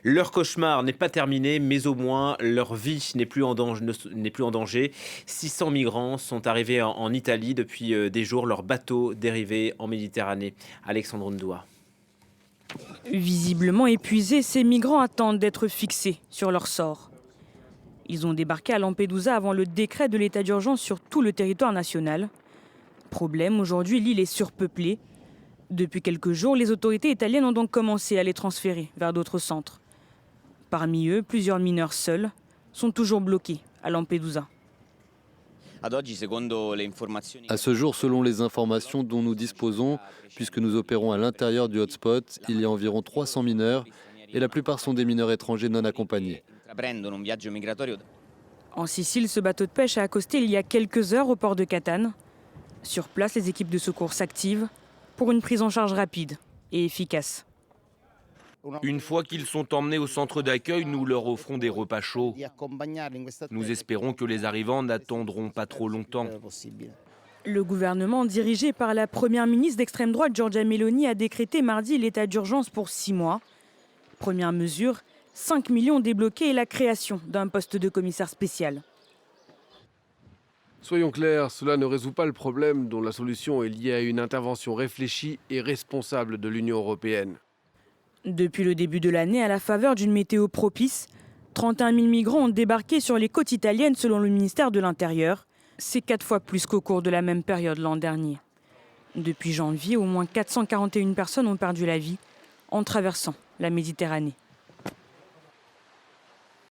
Leur cauchemar n'est pas terminé, mais au moins leur vie n'est plus en danger. N'est plus en danger. 600 migrants sont arrivés en Italie depuis des jours. Leur bateau dérivé en Méditerranée. Alexandre Ndoua. Visiblement épuisés, ces migrants attendent d'être fixés sur leur sort. Ils ont débarqué à Lampedusa avant le décret de l'état d'urgence sur tout le territoire national. Problème, aujourd'hui l'île est surpeuplée. Depuis quelques jours, les autorités italiennes ont donc commencé à les transférer vers d'autres centres. Parmi eux, plusieurs mineurs seuls sont toujours bloqués à Lampedusa. À ce jour, selon les informations dont nous disposons, puisque nous opérons à l'intérieur du hotspot, il y a environ 300 mineurs et la plupart sont des mineurs étrangers non accompagnés. En Sicile, ce bateau de pêche a accosté il y a quelques heures au port de Catane. Sur place, les équipes de secours s'activent pour une prise en charge rapide et efficace. Une fois qu'ils sont emmenés au centre d'accueil, nous leur offrons des repas chauds. Nous espérons que les arrivants n'attendront pas trop longtemps. Le gouvernement, dirigé par la première ministre d'extrême droite Giorgia Meloni, a décrété mardi l'état d'urgence pour 6 mois. Première mesure, 5 millions débloqués et la création d'un poste de commissaire spécial. Soyons clairs, cela ne résout pas le problème dont la solution est liée à une intervention réfléchie et responsable de l'Union européenne. Depuis le début de l'année, à la faveur d'une météo propice, 31 000 migrants ont débarqué sur les côtes italiennes selon le ministère de l'Intérieur. C'est 4 fois plus qu'au cours de la même période l'an dernier. Depuis janvier, au moins 441 personnes ont perdu la vie en traversant la Méditerranée.